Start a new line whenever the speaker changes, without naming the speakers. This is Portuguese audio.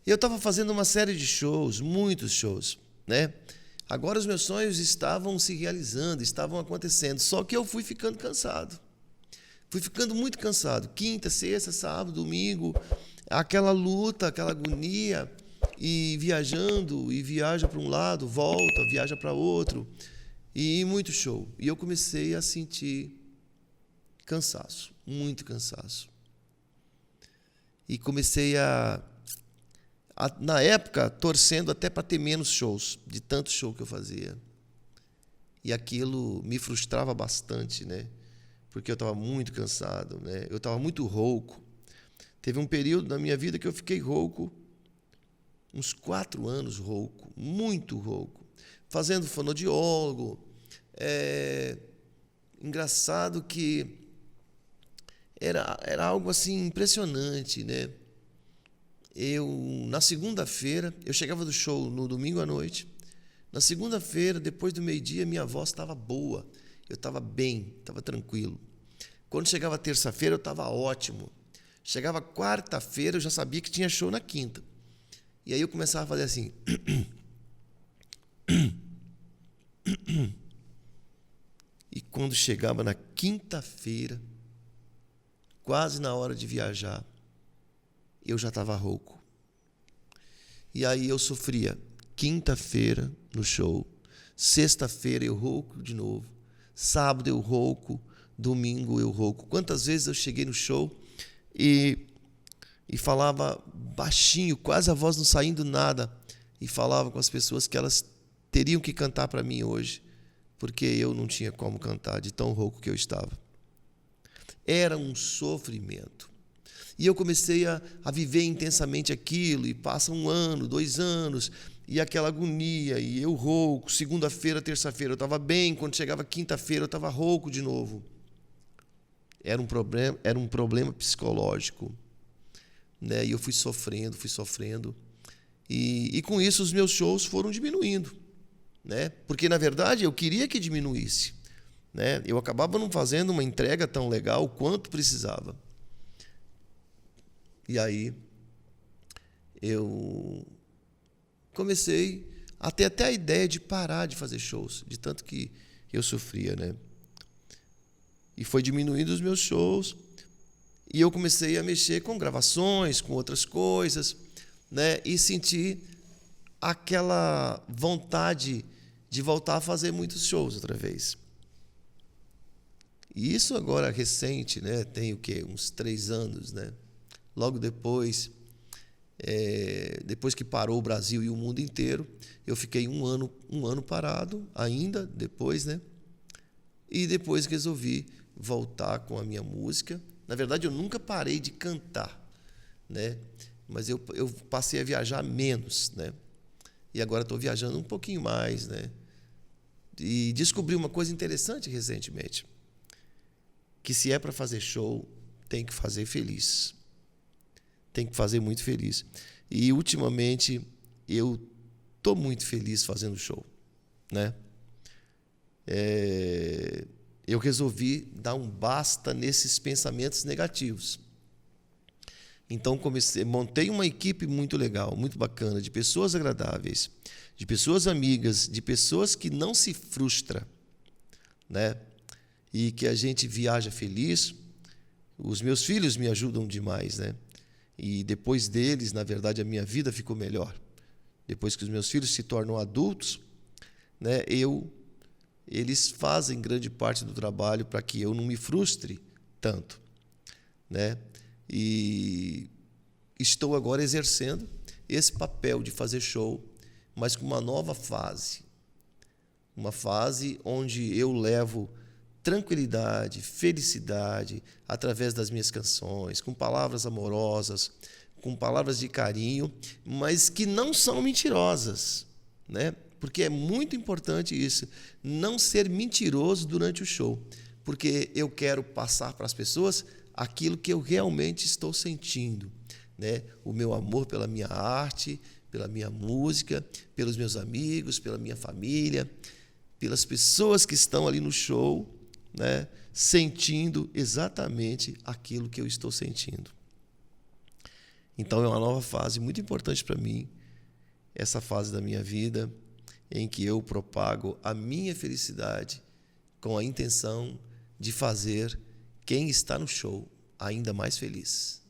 Eu estava fazendo uma série de shows, muitos shows, né? Agora os meus sonhos estavam se realizando, estavam acontecendo, só que eu fui ficando cansado. Fui ficando muito cansado. Quinta, sexta, sábado, domingo, aquela luta, aquela agonia, e viajando, e viaja para um lado, volta, viaja para outro, e muito show. E eu comecei a sentir cansaço, muito cansaço. E comecei na época, torcendo até para ter menos shows, de tanto show que eu fazia. E aquilo me frustrava bastante, né? Porque eu estava muito cansado, né? Eu estava muito rouco. Teve um período na minha vida que eu fiquei rouco, uns 4 anos rouco, muito rouco, fazendo fonoaudiólogo. Engraçado que era algo assim impressionante, né? Na segunda-feira, eu chegava do show no domingo à noite. Na segunda-feira, depois do meio-dia, minha voz estava boa. Eu estava bem, estava tranquilo. Quando chegava terça-feira, eu estava ótimo. Chegava quarta-feira, eu já sabia que tinha show na quinta. E aí eu começava a fazer assim. E quando chegava na quinta-feira, quase na hora de viajar, eu já estava rouco. E aí eu sofria quinta-feira no show, sexta-feira eu rouco de novo, sábado eu rouco, domingo eu rouco. Quantas vezes eu cheguei no show e falava baixinho, quase a voz não saindo nada, e falava com as pessoas que elas teriam que cantar para mim hoje, porque eu não tinha como cantar de tão rouco que eu estava. Era um sofrimento. E eu comecei a viver intensamente aquilo, e passa 1 ano, 2 anos, e aquela agonia, e eu rouco. Segunda-feira, terça-feira eu estava bem, quando chegava quinta-feira eu estava rouco de novo. Era um problema psicológico, né? E eu fui sofrendo, e com isso os meus shows foram diminuindo, né? Porque, na verdade, eu queria que diminuísse, né? Eu acabava não fazendo uma entrega tão legal quanto precisava. E aí eu comecei a ter até a ideia de parar de fazer shows, de tanto que eu sofria, né? E foi diminuindo os meus shows, e eu comecei a mexer com gravações, com outras coisas, né? E senti aquela vontade de voltar a fazer muitos shows outra vez. E isso agora recente, né? Tem o quê? Uns 3 anos, né? Logo depois que parou o Brasil e o mundo inteiro, eu fiquei um ano parado ainda, depois, né? E depois resolvi voltar com a minha música. Na verdade, eu nunca parei de cantar, né? Mas eu passei a viajar menos, né? E agora estou viajando um pouquinho mais, né? E descobri uma coisa interessante recentemente, que se é para fazer show, tem que fazer feliz. Tem que fazer muito feliz. E, ultimamente, eu estou muito feliz fazendo show, né? Eu resolvi dar um basta nesses pensamentos negativos. Então, montei uma equipe muito legal, muito bacana, de pessoas agradáveis, de pessoas amigas, de pessoas que não se frustram, né? E que a gente viaja feliz. Os meus filhos me ajudam demais, né? E depois deles, na verdade, a minha vida ficou melhor. Depois que os meus filhos se tornam adultos, né, eles fazem grande parte do trabalho para que eu não me frustre tanto, né? E estou agora exercendo esse papel de fazer show, mas com uma nova fase. Uma fase onde eu levo tranquilidade, felicidade, através das minhas canções, com palavras amorosas, com palavras de carinho, mas que não são mentirosas, né? Porque é muito importante isso, não ser mentiroso durante o show, porque eu quero passar para as pessoas aquilo que eu realmente estou sentindo, né? O meu amor pela minha arte, pela minha música, pelos meus amigos, pela minha família, pelas pessoas que estão ali no show, né, sentindo exatamente aquilo que eu estou sentindo. Então é uma nova fase muito importante para mim, essa fase da minha vida em que eu propago a minha felicidade com a intenção de fazer quem está no show ainda mais feliz.